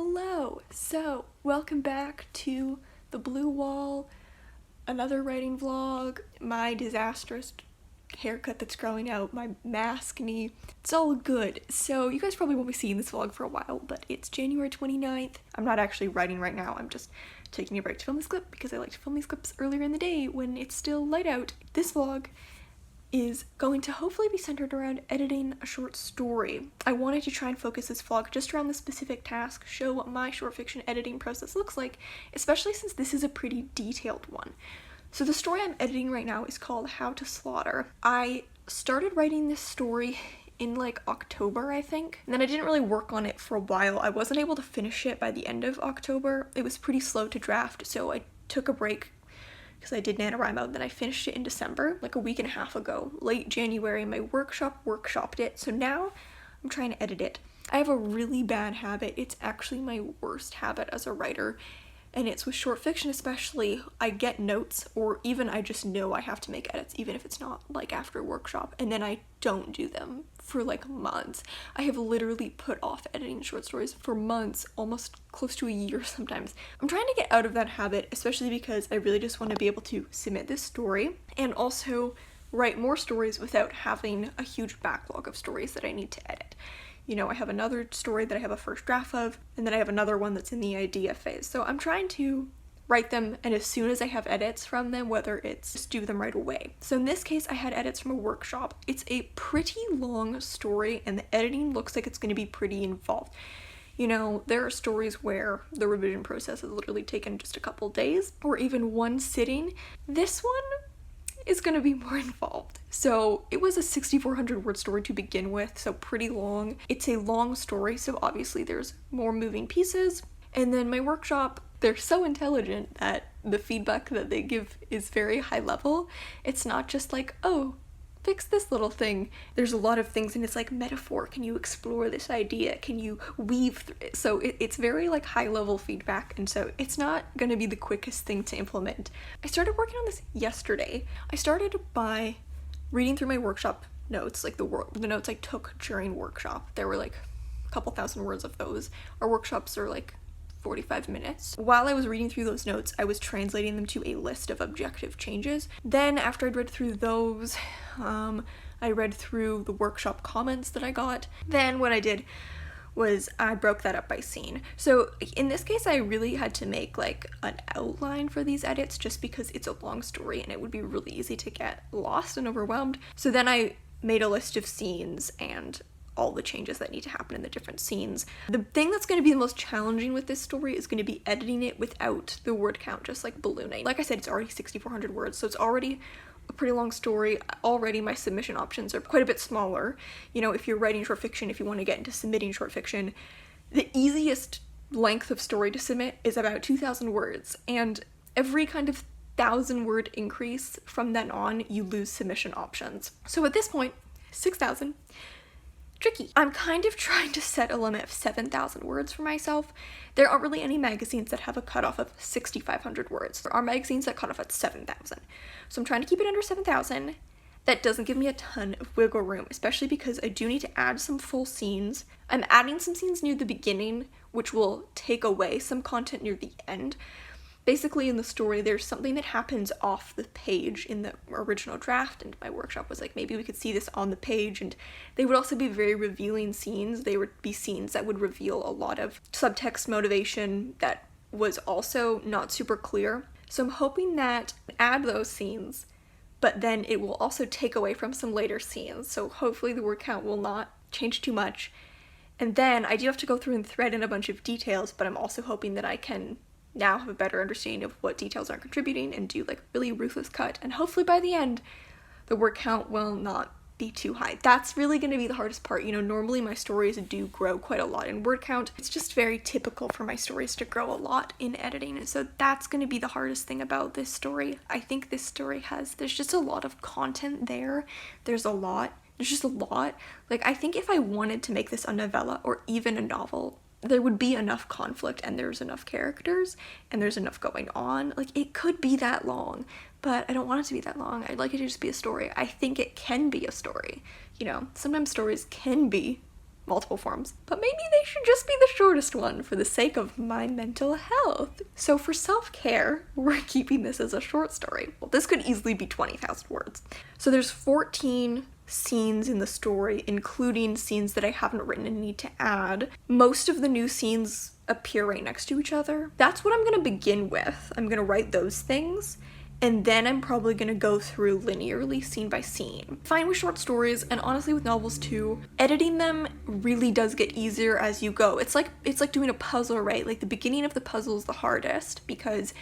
Hello! So, welcome back to the Blue Wall, another writing vlog, my disastrous haircut that's growing out, my mask knee. It's all good. So, you guys probably won't be seeing this vlog for a while, but it's January 29th. I'm not actually writing right now, I'm just taking a break to film this clip because I like to film these clips earlier in the day when it's still light out. This vlog is going to hopefully be centered around editing a short story. I wanted to try and focus this vlog just around the specific task, show what my short fiction editing process looks like, especially since this is a pretty detailed one. So the story I'm editing right now is called How to Slaughter. I started writing this story in like October, I think, and then I didn't really work on it for a while. I wasn't able to finish it by the end of October. It was pretty slow to draft, so I took a break because I did NaNoWriMo, and then I finished it in December, like a week and a half ago. Late January, my workshopped it, so now I'm trying to edit it. I have a really bad habit. It's actually my worst habit as a writer, and it's with short fiction especially. I get notes, or even I just know I have to make edits, even if it's not like after a workshop, and then I don't do them for like months. I have literally put off editing short stories for months, almost close to a year sometimes. I'm trying to get out of that habit, especially because I really just want to be able to submit this story and also write more stories without having a huge backlog of stories that I need to edit. You know, I have another story that I have a first draft of, and then I have another one that's in the idea phase. So I'm trying to write them, and as soon as I have edits from them, whether it's just do them right away. So in this case, I had edits from a workshop. It's a pretty long story, and the editing looks like it's going to be pretty involved. You know, there are stories where the revision process has literally taken just a couple days, or even one sitting. This one is going to be more involved. So it was a 6,400 word story to begin with, so pretty long. It's a long story, so obviously there's more moving pieces. And then my workshop, they're so intelligent that the feedback that they give is very high level. It's not just like, oh, fix this little thing. There's a lot of things, and it's like metaphor. Can you explore this idea? Can you weave through it? So it's very like high level feedback, and so it's not gonna be the quickest thing to implement. I started working on this yesterday. I started by reading through my workshop notes, like the notes I took during workshop. There were like a couple thousand words of those. Our workshops are like 45 minutes. While I was reading through those notes, I was translating them to a list of objective changes. Then after I'd read through those, I read through the workshop comments that I got. Then what I did was I broke that up by scene. So in this case, I really had to make like an outline for these edits just because it's a long story and it would be really easy to get lost and overwhelmed. So then I made a list of scenes and all the changes that need to happen in the different scenes. The thing that's going to be the most challenging with this story is going to be editing it without the word count just like ballooning. Like I said, it's already 6,400 words, so it's already a pretty long story. Already my submission options are quite a bit smaller. You know, if you're writing short fiction, if you want to get into submitting short fiction, the easiest length of story to submit is about 2,000 words, and every kind of 1,000 word increase from then on, you lose submission options. So at this point, 6,000. Tricky. I'm kind of trying to set a limit of 7,000 words for myself. There aren't really any magazines that have a cutoff of 6,500 words. There are magazines that cut off at 7,000. So I'm trying to keep it under 7,000. That doesn't give me a ton of wiggle room, especially because I do need to add some full scenes. I'm adding some scenes near the beginning, which will take away some content near the end. Basically, in the story, there's something that happens off the page in the original draft, and my workshop was like, maybe we could see this on the page, and they would also be very revealing scenes. They would be scenes that would reveal a lot of subtext motivation that was also not super clear. So I'm hoping that I add those scenes, but then it will also take away from some later scenes, so hopefully the word count will not change too much. And then I do have to go through and thread in a bunch of details, but I'm also hoping that I can now have a better understanding of what details aren't contributing and do like really ruthless cut, and hopefully by the end the word count will not be too high. That's really going to be the hardest part. You know, normally my stories do grow quite a lot in word count. It's just very typical for my stories to grow a lot in editing, and so that's going to be the hardest thing about this story. I think this story there's just a lot of content there. There's just a lot. Like, I think if I wanted to make this a novella or even a novel, there would be enough conflict, and there's enough characters, and there's enough going on. Like, it could be that long, but I don't want it to be that long. I'd like it to just be a story. I think it can be a story. You know, sometimes stories can be multiple forms, but maybe they should just be the shortest one for the sake of my mental health. So for self-care, we're keeping this as a short story. Well, this could easily be 20,000 words. So there's 14 scenes in the story, including scenes that I haven't written and need to add. Most of the new scenes appear right next to each other. That's what I'm gonna begin with. I'm gonna write those things, and then I'm probably gonna go through linearly, scene by scene. Fine with short stories, and honestly with novels too, editing them really does get easier as you go. It's like doing a puzzle, right? Like the beginning of the puzzle is the hardest because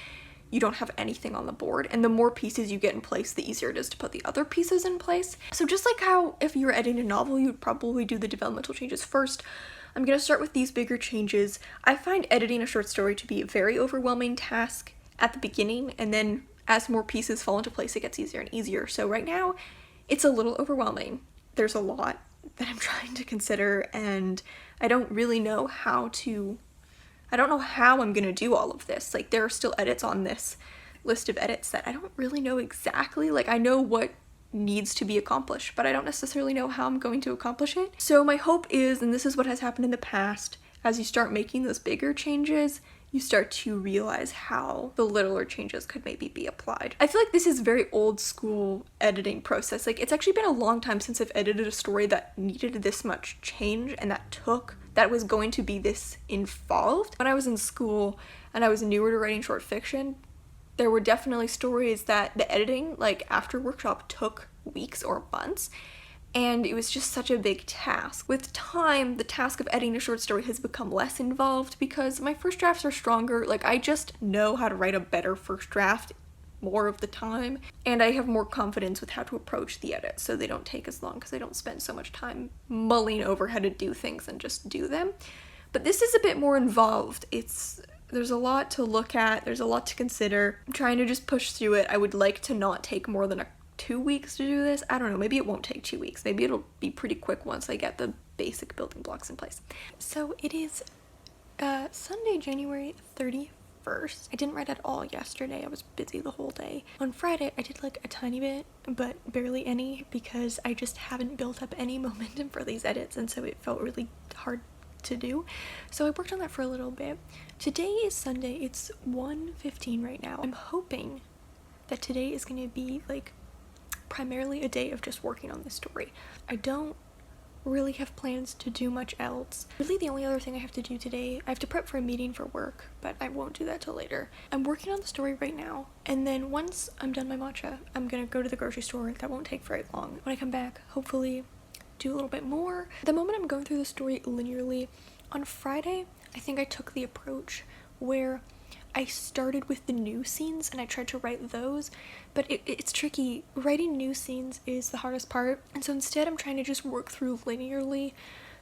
you don't have anything on the board, and the more pieces you get in place, the easier it is to put the other pieces in place. So just like how if you were editing a novel, you'd probably do the developmental changes first, I'm gonna start with these bigger changes. I find editing a short story to be a very overwhelming task at the beginning, and then as more pieces fall into place, it gets easier and easier. So right now, it's a little overwhelming. There's a lot that I'm trying to consider, and I don't really know how I'm gonna do all of this. Like, there are still edits on this list of edits that I don't really know exactly. Like, I know what needs to be accomplished, but I don't necessarily know how I'm going to accomplish it. So my hope is, and this is what has happened in the past, as you start making those bigger changes, you start to realize how the littler changes could maybe be applied. I feel like this is very old school editing process. Like, it's actually been a long time since I've edited a story that needed this much change and that was going to be this involved. When I was in school and I was newer to writing short fiction, there were definitely stories that the editing, like after workshop, took weeks or months, and it was just such a big task. With time, the task of editing a short story has become less involved because my first drafts are stronger. Like, I just know how to write a better first draft more of the time, and I have more confidence with how to approach the edits so they don't take as long because I don't spend so much time mulling over how to do things and just do them. But this is a bit more involved. There's a lot to look at, there's a lot to consider. I'm trying to just push through it. I would like to not take more than 2 weeks to do this. I don't know, maybe it won't take 2 weeks. Maybe it'll be pretty quick once I get the basic building blocks in place. So it is Sunday, January 31st. I didn't write at all yesterday. I was busy the whole day. On Friday, I did like a tiny bit, but barely any, because I just haven't built up any momentum for these edits, and so it felt really hard to do. So I worked on that for a little bit. Today is Sunday. It's 1:15 right now. I'm hoping that today is going to be like primarily a day of just working on this story. I don't really have plans to do much else. Really, the only other thing I have to do today, I have to prep for a meeting for work, but I won't do that till later. I'm working on the story right now, and then once I'm done my matcha, I'm gonna go to the grocery store. That won't take very long. When I come back, hopefully do a little bit more. At the moment, I'm going through the story linearly. On Friday, I think I took the approach where I started with the new scenes and I tried to write those, but it's tricky. Writing new scenes is the hardest part, and so instead I'm trying to just work through linearly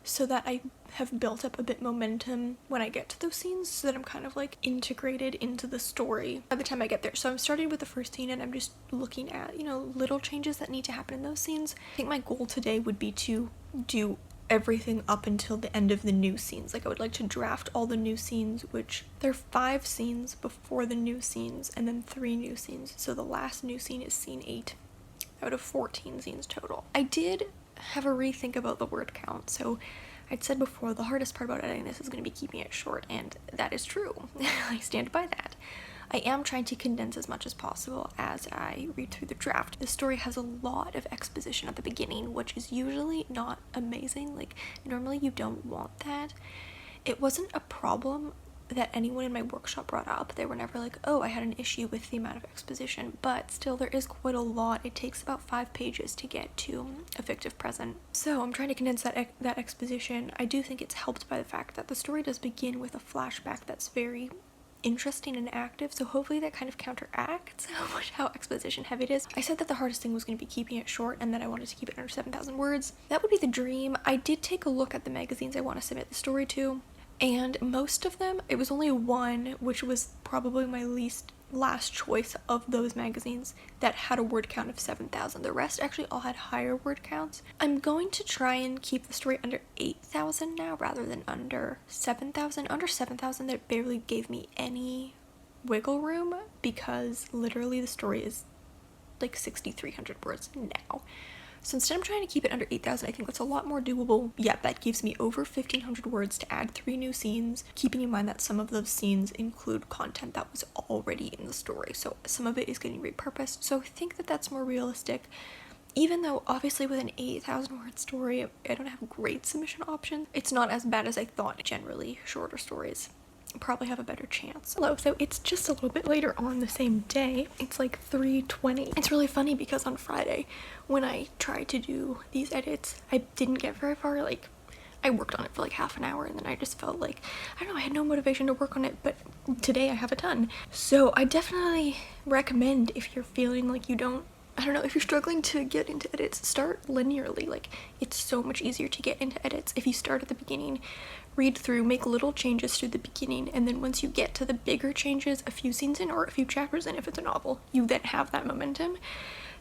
so that I have built up a bit momentum when I get to those scenes, so that I'm kind of like integrated into the story by the time I get there. So I'm starting with the first scene and I'm just looking at, little changes that need to happen in those scenes. I think my goal today would be to do everything up until the end of the new scenes. Like, I would like to draft all the new scenes, which there are 5 scenes before the new scenes and then 3 new scenes. So the last new scene is scene 8 out of 14 scenes total. I did have a rethink about the word count. So I'd said before, the hardest part about editing this is going to be keeping it short, and that is true. I stand by that. I am trying to condense as much as possible as I read through the draft. The story has a lot of exposition at the beginning, which is usually not amazing. Like, normally you don't want that. It wasn't a problem that anyone in my workshop brought up. They were never like, oh, I had an issue with the amount of exposition, but still there is quite a lot. It takes about 5 pages to get to a fictive present. So I'm trying to condense that exposition. I do think it's helped by the fact that the story does begin with a flashback that's very interesting and active, so hopefully that kind of counteracts how exposition heavy it is. I said that the hardest thing was going to be keeping it short and that I wanted to keep it under 7,000 words. That would be the dream. I did take a look at the magazines I want to submit the story to, and most of them, it was only one, which was probably my last choice of those magazines, that had a word count of 7,000. The rest actually all had higher word counts. I'm going to try and keep the story under 8,000 now rather than under 7,000. Under 7,000, that barely gave me any wiggle room because literally the story is like 6,300 words now. So instead I'm trying to keep it under 8,000. I think that's a lot more doable. Yet that gives me over 1,500 words to add 3 new scenes, keeping in mind that some of those scenes include content that was already in the story. So some of it is getting repurposed. So I think that that's more realistic. Even though obviously with an 8,000 word story, I don't have great submission options, it's not as bad as I thought. Generally, shorter stories probably have a better chance. Hello, so it's just a little bit later on the same day. It's like 3:20. It's really funny because on Friday, when I tried to do these edits, I didn't get very far. Like, I worked on it for like half an hour and then I just felt like, I don't know, I had no motivation to work on it, but today I have a ton. So I definitely recommend, if you're feeling like you don't, I don't know, if you're struggling to get into edits, start linearly. Like, it's so much easier to get into edits if you start at the beginning, read through, make little changes through the beginning, and then once you get to the bigger changes, a few scenes in or a few chapters in if it's a novel, you then have that momentum.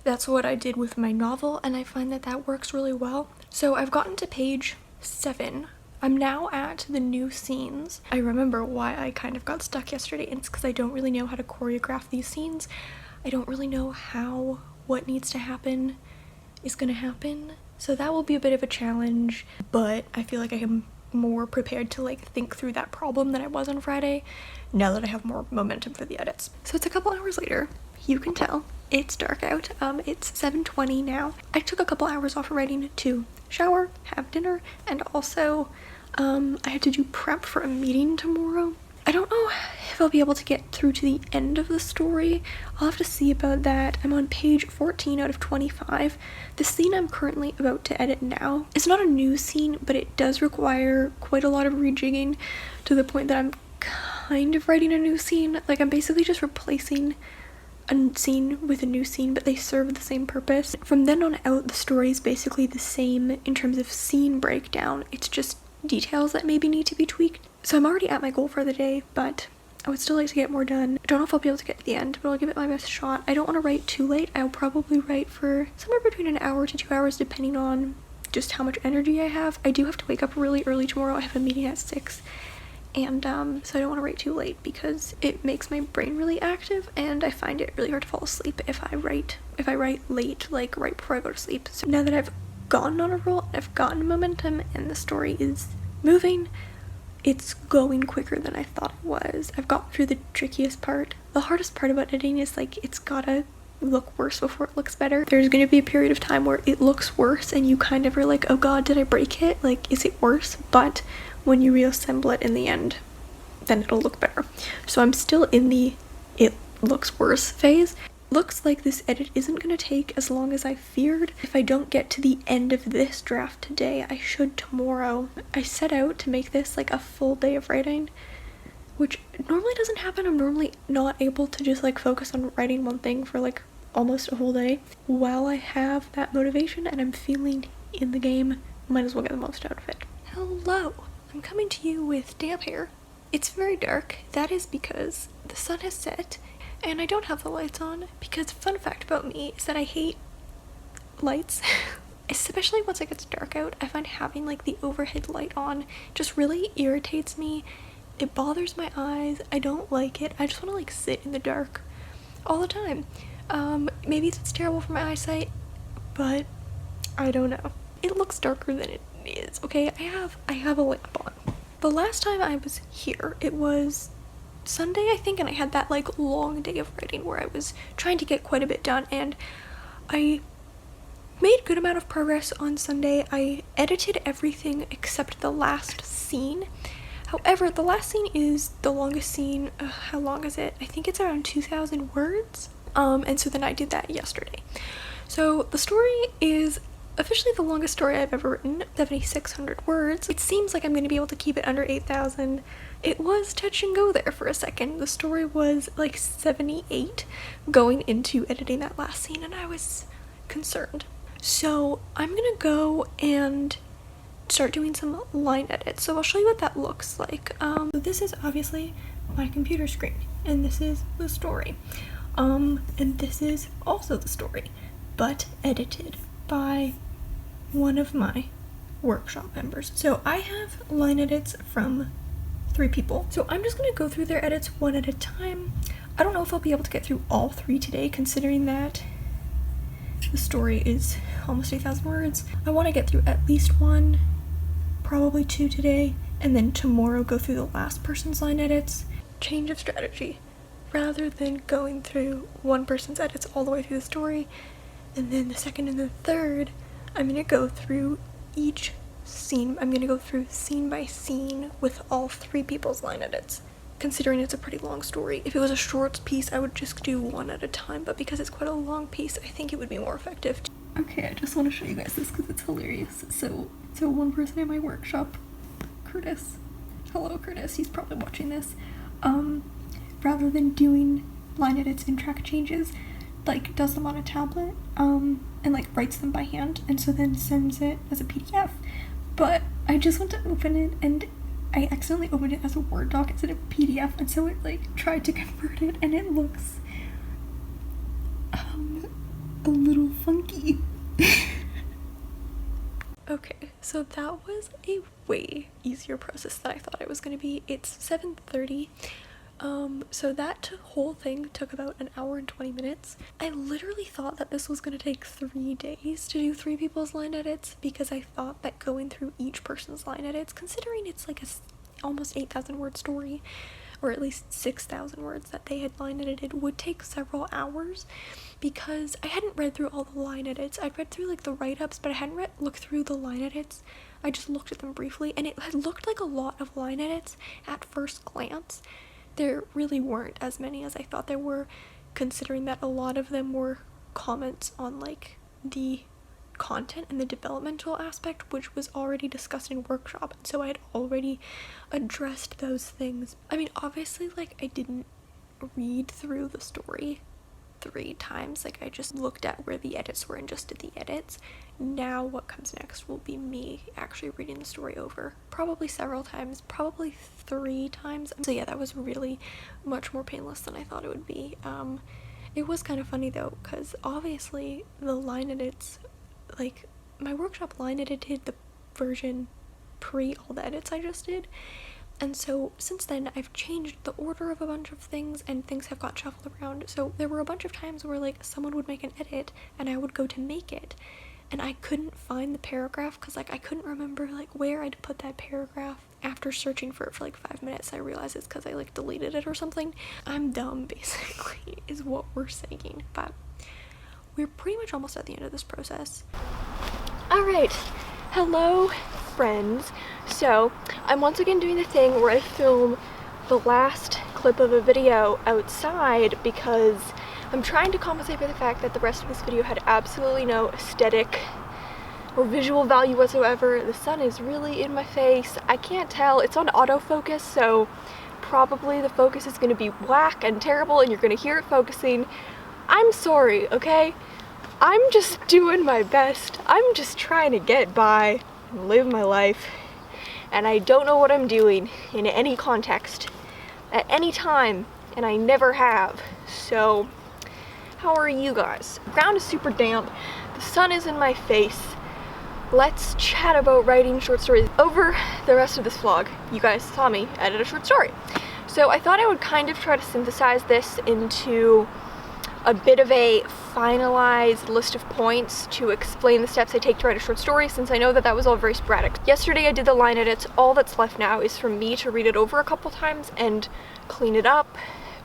That's what I did with my novel, and I find that that works really well. So I've gotten to page 7. I'm now at the new scenes. I remember why I kind of got stuck yesterday, and it's because I don't really know how to choreograph these scenes. I don't really know how what needs to happen is gonna happen. So that will be a bit of a challenge, but I feel like I am more prepared to like think through that problem than I was on Friday now that I have more momentum for the edits. So it's a couple hours later. You can tell it's dark out. It's 7:20 now. I took a couple hours off of writing to shower, have dinner, and also I had to do prep for a meeting tomorrow. I don't know if I'll be able to get through to the end of the story. I'll have to see about that. I'm on page 14 out of 25. The scene I'm currently about to edit now is not a new scene, but it does require quite a lot of rejigging to the point that I'm kind of writing a new scene. Like, I'm basically just replacing a scene with a new scene, but they serve the same purpose. From then on out, the story is basically the same in terms of scene breakdown. It's just details that maybe need to be tweaked. So I'm already at my goal for the day, but I would still like to get more done. I don't know if I'll be able to get to the end, but I'll give it my best shot. I don't want to write too late. I'll probably write for somewhere between an hour to 2 hours, depending on just how much energy I have. I do have to wake up really early tomorrow. I have a meeting at 6, and so I don't want to write too late because it makes my brain really active, and I find it really hard to fall asleep if I write late, like right before I go to sleep. So now that I've gotten on a roll, I've gotten momentum, and the story is moving, it's going quicker than I thought it was. I've got through the trickiest part. The hardest part about editing is like it's gotta look worse before it looks better. There's gonna be a period of time where it looks worse and you kind of are like, oh god, did I break it? Like, is it worse? But when you reassemble it in the end, then it'll look better. So I'm still in the it looks worse phase. Looks like this edit isn't going to take as long as I feared. If I don't get to the end of this draft today, I should tomorrow. I set out to make this like a full day of writing, which normally doesn't happen. I'm normally not able to just like focus on writing one thing for like almost a whole day. While I have that motivation and I'm feeling in the game, might as well get the most out of it. Hello, I'm coming to you with damp hair. It's very dark. That is because the sun has set and I don't have the lights on, because fun fact about me is that I hate lights. Especially once it gets dark out, I find having like the overhead light on just really irritates me. It bothers my eyes. I don't like it. I just want to like sit in the dark all the time. Maybe that's terrible for my eyesight, but I don't know. It looks darker than it is, okay? I have a lamp on. The last time I was here, it was Sunday, I think, and I had that like long day of writing where I was trying to get quite a bit done, and I made a good amount of progress on Sunday. I edited everything except the last scene. However, the last scene is the longest scene. How long is it? I think it's around 2,000 words. And so then I did that yesterday. So the story is officially the longest story I've ever written, 7,600 words. It seems like I'm going to be able to keep it under 8,000. It was touch and go there for a second. The story was like 78 going into editing that last scene, and I was concerned. So I'm gonna go and start doing some line edits. So I'll show you what that looks like. So this is obviously my computer screen, and this is the story. And this is also the story, but edited by one of my workshop members. So I have line edits from 3 people. So I'm just gonna go through their edits one at a time. I don't know if I'll be able to get through all 3 today, considering that The story is almost 8,000 words. I want to get through at least one, probably two today, and then tomorrow go through the last person's line edits. Change of strategy. Rather than going through one person's edits all the way through the story, and then the second and the third, I'm gonna go through each scene. I'm gonna go through scene by scene with all three people's line edits, considering it's a pretty long story. If it was a short piece, I would just do one at a time, but because it's quite a long piece, I think it would be more effective. Okay, I just want to show you guys this because it's hilarious. So one person in my workshop, Curtis. Hello, Curtis. He's probably watching this. Rather than doing line edits and track changes, like does them on a tablet, and like writes them by hand, and so then sends it as a PDF. But I just went to open it and I accidentally opened it as a Word doc instead of PDF, and so it like tried to convert it and it looks a little funky. Okay, so that was a way easier process than I thought it was going to be. It's 7:30. So that whole thing took about an hour and 20 minutes. I literally thought that this was going to take 3 days to do 3 people's line edits, because I thought that going through each person's line edits, considering it's like a almost 8,000 word story, or at least 6,000 words that they had line edited, would take several hours, because I hadn't read through all the line edits. I'd read through like the write-ups, but I hadn't looked through the line edits. I just looked at them briefly, and it had looked like a lot of line edits at first glance. There really weren't as many as I thought there were, considering that a lot of them were comments on like the content and the developmental aspect, which was already discussed in workshop, and so I had already addressed those things. I mean, obviously, like, I didn't read through the story 3 times, like I just looked at where the edits were and just did the edits. Now what comes next will be me actually reading the story over, probably several times, probably 3 times. So yeah, that was really much more painless than I thought it would be. It was kind of funny though, because obviously the line edits, like my workshop line edited the version pre all the edits I just did, and so since then I've changed the order of a bunch of things and things have got shuffled around. So there were a bunch of times where like someone would make an edit and I would go to make it and I couldn't find the paragraph because like I couldn't remember like where I'd put that paragraph. After searching for it for like 5 minutes, I realized it's because I like deleted it or something. I'm dumb basically is what we're saying, but we're pretty much almost at the end of this process. All right, hello friends. So I'm once again doing the thing where I film the last clip of a video outside because I'm trying to compensate for the fact that the rest of this video had absolutely no aesthetic or visual value whatsoever. The sun is really in my face. I can't tell. It's on autofocus, so probably the focus is going to be whack and terrible and you're going to hear it focusing. I'm sorry, okay? I'm just doing my best. I'm just trying to get by and live my life, and I don't know what I'm doing in any context at any time, and I never have. So how are you guys? The ground is super damp, the sun is in my face. Let's chat about writing short stories. Over the rest of this vlog, you guys saw me edit a short story, so I thought I would kind of try to synthesize this into a bit of a finalized list of points to explain the steps I take to write a short story, since I know that that was all very sporadic. Yesterday I did the line edits. All that's left now is for me to read it over a couple times and clean it up,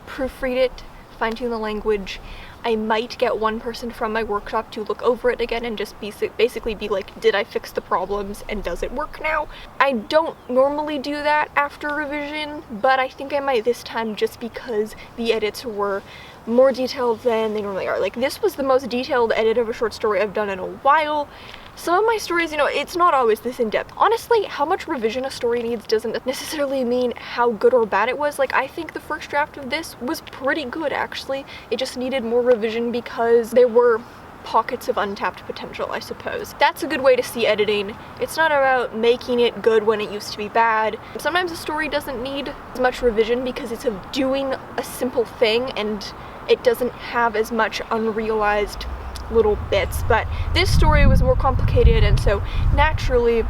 proofread it, fine-tune the language. I might get one person from my workshop to look over it again and just basically be like, did I fix the problems and does it work now? I don't normally do that after revision, but I think I might this time just because the edits were more detailed than they normally are. Like, this was the most detailed edit of a short story I've done in a while. Some of my stories, you know, it's not always this in-depth. Honestly, how much revision a story needs doesn't necessarily mean how good or bad it was. Like, I think the first draft of this was pretty good, actually. It just needed more revision because there were pockets of untapped potential, I suppose. That's a good way to see editing. It's not about making it good when it used to be bad. Sometimes a story doesn't need as much revision because it's of doing a simple thing and it doesn't have as much unrealized little bits, but this story was more complicated, and so naturally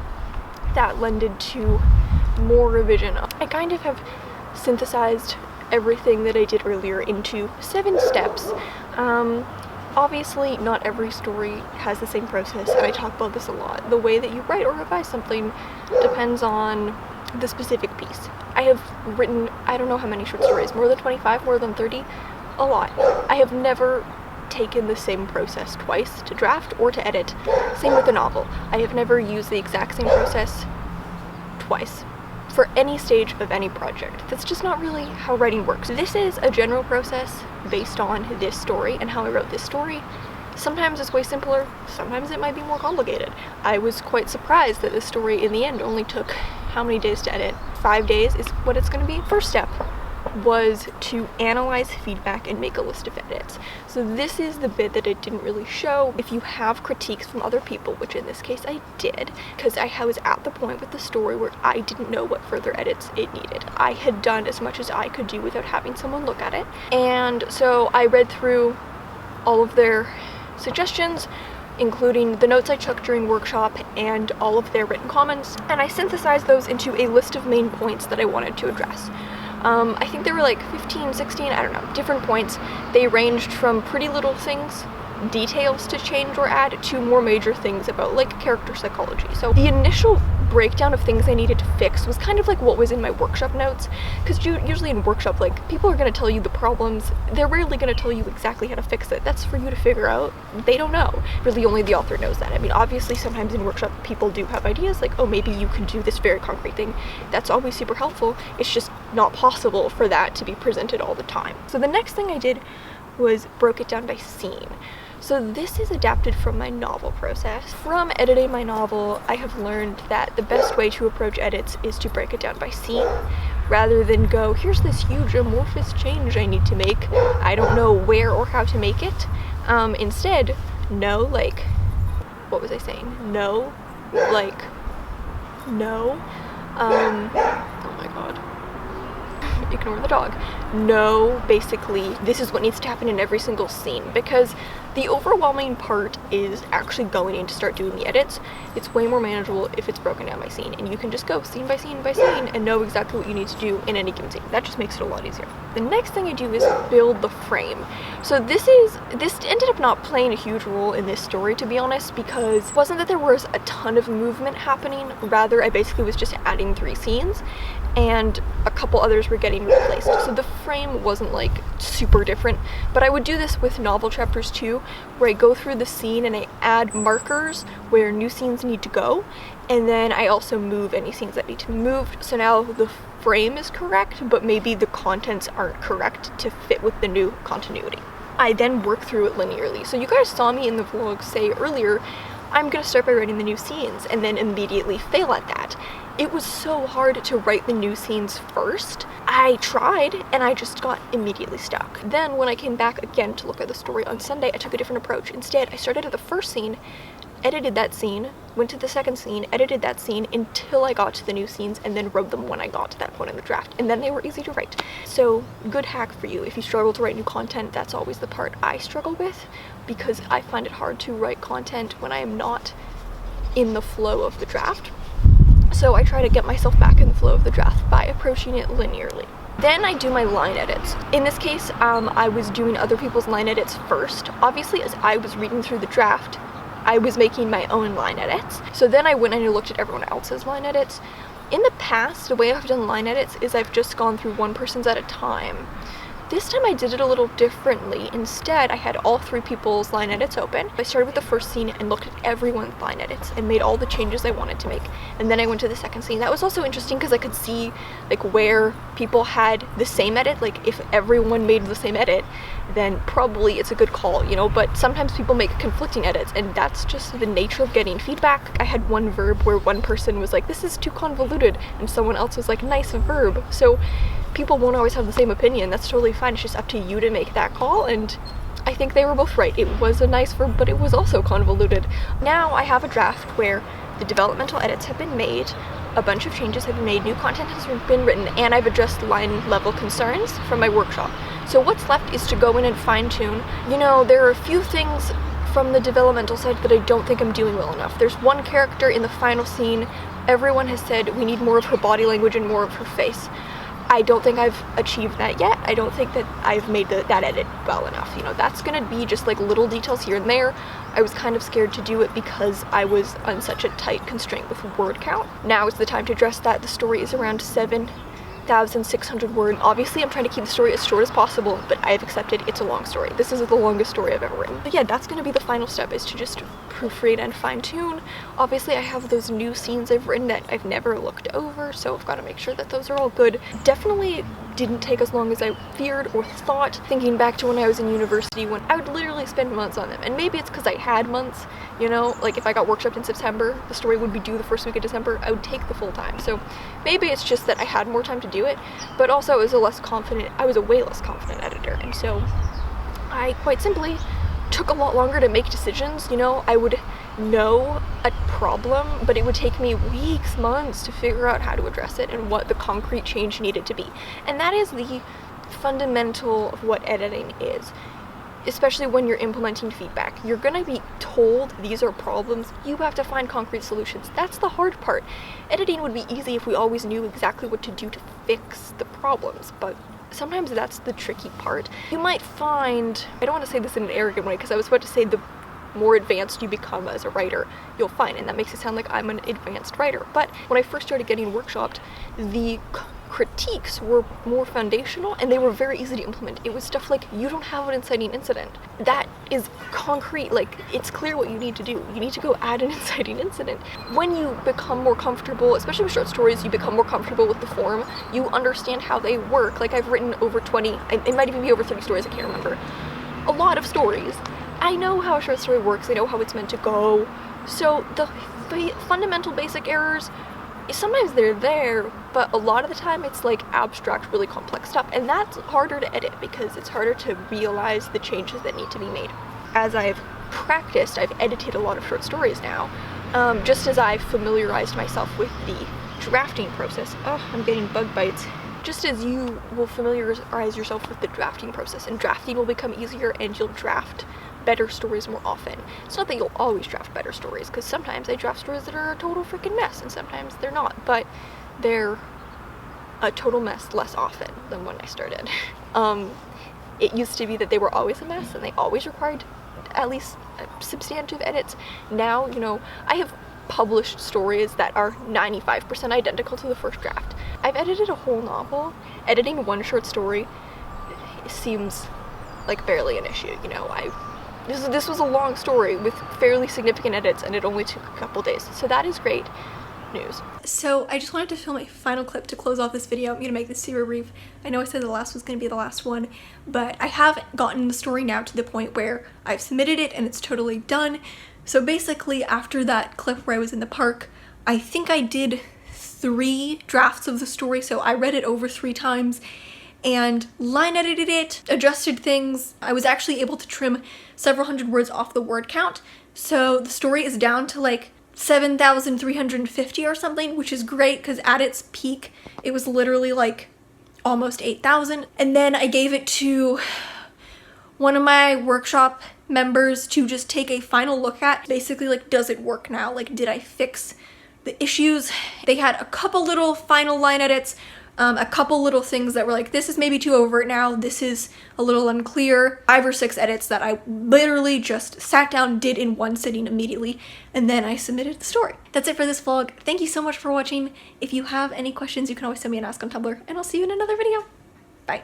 that lended to more revision. I kind of have synthesized everything that I did earlier into 7 steps. Obviously, not every story has the same process, and I talk about this a lot. The way that you write or revise something depends on the specific piece. I have written, I don't know how many short stories, more than 25, more than 30, a lot. I have never taken the same process twice to draft or to edit. Same with a novel. I have never used the exact same process twice for any stage of any project. That's just not really how writing works. This is a general process based on this story and how I wrote this story. Sometimes it's way simpler, sometimes it might be more complicated. I was quite surprised that this story in the end only took how many days to edit? 5 days is what it's going to be. First step was to analyze feedback and make a list of edits. So this is the bit that I didn't really show. If you have critiques from other people, which in this case I did, because I was at the point with the story where I didn't know what further edits it needed. I had done as much as I could do without having someone look at it. And so I read through all of their suggestions, including the notes I took during workshop and all of their written comments, and I synthesized those into a list of main points that I wanted to address. I think there were like 15, 16, I don't know, different points. They ranged from pretty little things, details to change or add, to more major things about like character psychology. So the initial breakdown of things I needed to fix was kind of like what was in my workshop notes, because usually in workshop, like, people are going to tell you the problems. They're rarely going to tell you exactly how to fix it. That's for you to figure out. They don't know. Really, only the author knows that. I mean, obviously sometimes in workshop people do have ideas like, oh, maybe you can do this very concrete thing. That's always super helpful. It's just not possible for that to be presented all the time. So the next thing I did was broke it down by scene. So this is adapted from my novel process. From editing my novel, I have learned that the best way to approach edits is to break it down by scene, rather than go, here's this huge amorphous change I need to make, I don't know where or how to make it. Instead, no, like, what was I saying? No, like, no, oh my god. Ignore the dog. No, basically, this is what needs to happen in every single scene, because the overwhelming part is actually going in to start doing the edits. It's way more manageable if it's broken down by scene, and you can just go scene by scene by scene and know exactly what you need to do in any given scene. That just makes it a lot easier. The next thing I do is build the frame. So this ended up not playing a huge role in this story, to be honest, because it wasn't that there was a ton of movement happening. Rather, I basically was just adding 3 scenes, and a couple others were getting replaced. So the frame wasn't like super different, but I would do this with novel chapters too, where I go through the scene and I add markers where new scenes need to go, and then I also move any scenes that need to be moved. So now the frame is correct, but maybe the contents aren't correct to fit with the new continuity. I then work through it linearly. So you guys saw me in the vlog say earlier, I'm gonna start by writing the new scenes and then immediately fail at that. It was so hard to write the new scenes first. I tried and I just got immediately stuck. Then when I came back again to look at the story on Sunday, I took a different approach. Instead, I started at the first scene, edited that scene, went to the second scene, edited that scene until I got to the new scenes, and then wrote them when I got to that point in the draft. And then they were easy to write. So, good hack for you. If you struggle to write new content, that's always the part I struggle with, because I find it hard to write content when I am not in the flow of the draft. So I try to get myself back in the flow of the draft by approaching it linearly. Then I do my line edits. In this case, I was doing other people's line edits first. Obviously, as I was reading through the draft, I was making my own line edits. So then I went and I looked at everyone else's line edits. In the past, the way I've done line edits is I've just gone through one person's at a time. This time I did it a little differently. Instead, I had all 3 people's line edits open. I started with the first scene and looked at everyone's line edits and made all the changes I wanted to make. And then I went to the second scene. That was also interesting because I could see like where people had the same edit. Like if everyone made the same edit, then probably it's a good call, you know, but sometimes people make conflicting edits, and that's just the nature of getting feedback. I had one verb where one person was like, this is too convoluted, and someone else was like, nice verb. So people won't always have the same opinion. That's totally fine. It's just up to you to make that call, and I think they were both right. It was a nice verb, but it was also convoluted. Now I have a draft where the developmental edits have been made, a bunch of changes have been made, new content has been written, and I've addressed line level concerns from my workshop. So what's left is to go in and fine tune. You know, there are a few things from the developmental side that I don't think I'm doing well enough. There's one character in the final scene, everyone has said we need more of her body language and more of her face. I don't think I've achieved that yet. I don't think that I've made that edit well enough. You know, that's gonna be just like little details here and there. I was kind of scared to do it because I was on such a tight constraint with word count. Now is the time to address that. The story is around 7,600 words. Obviously, I'm trying to keep the story as short as possible, but I have accepted it's a long story. This is the longest story I've ever written. But yeah, that's gonna be the final step, is to just proofread and fine-tune. Obviously, I have those new scenes I've written that I've never looked over, so I've got to make sure that those are all good. Definitely didn't take as long as I feared or thought, thinking back to when I was in university, when I would literally spend months on them. And maybe it's because I had months, you know, like if I got workshopped in September, the story would be due the first week of December, I would take the full time. So maybe it's just that I had more time to do it, but also I was a way less confident editor, and so I quite simply took a lot longer to make decisions. You know, I would know a problem, but it would take me weeks, months to figure out how to address it and what the concrete change needed to be. And that is the fundamental of what editing is, especially when you're implementing feedback. You're gonna be told these are problems, you have to find concrete solutions. That's the hard part. Editing would be easy if we always knew exactly what to do to fix the problems, but sometimes that's the tricky part. You might find, I don't want to say this in an arrogant way, because I was about to say the more advanced you become as a writer, you'll find, and that makes it sound like I'm an advanced writer. But when I first started getting workshopped, the critiques were more foundational and they were very easy to implement. It was stuff like, you don't have an inciting incident. That is concrete, like it's clear what you need to do. You need to go add an inciting incident. When you become more comfortable, especially with short stories, you become more comfortable with the form, you understand how they work. Like I've written over 20, it might even be over 30 stories, I can't remember. A lot of stories. I know how a short story works, I know how it's meant to go. So the fundamental basic errors, sometimes they're there, but a lot of the time it's like abstract, really complex stuff, and that's harder to edit because it's harder to realize the changes that need to be made. As I've practiced, I've edited a lot of short stories now, just as I've familiarized myself with the drafting process. Oh, I'm getting bug bites. Just as you will familiarize yourself with the drafting process, and drafting will become easier and you'll draft better stories more often. It's not that you'll always draft better stories, because sometimes I draft stories that are a total freaking mess, and sometimes they're not, but they're a total mess less often than when I started. It used to be that they were always a mess, and they always required at least substantive edits. Now, you know, I have published stories that are 95% identical to the first draft. I've edited a whole novel. Editing one short story seems like barely an issue, you know. This was a long story with fairly significant edits, and it only took a couple days, so that is great news. So I just wanted to film a final clip to close off this video. I'm gonna make this super brief. I know I said the last was gonna be the last one, but I have gotten the story now to the point where I've submitted it and it's totally done. So basically, after that clip where I was in the park, I think I did 3 drafts of the story, so I read it over 3 times and line edited it, adjusted things. I was actually able to trim several hundred words off the word count, so the story is down to like 7,350 or something, which is great because at its peak it was literally like almost 8,000. And then I gave it to one of my workshop members to just take a final look at, basically like, does it work now? Like, did I fix the issues? They had a couple little final line edits, a couple little things that were like, this is maybe too overt now, this is a little unclear. 5 or 6 edits that I literally just sat down, did in one sitting immediately, and then I submitted the story. That's it for this vlog. Thank you so much for watching. If you have any questions, you can always send me an ask on Tumblr, and I'll see you in another video. Bye.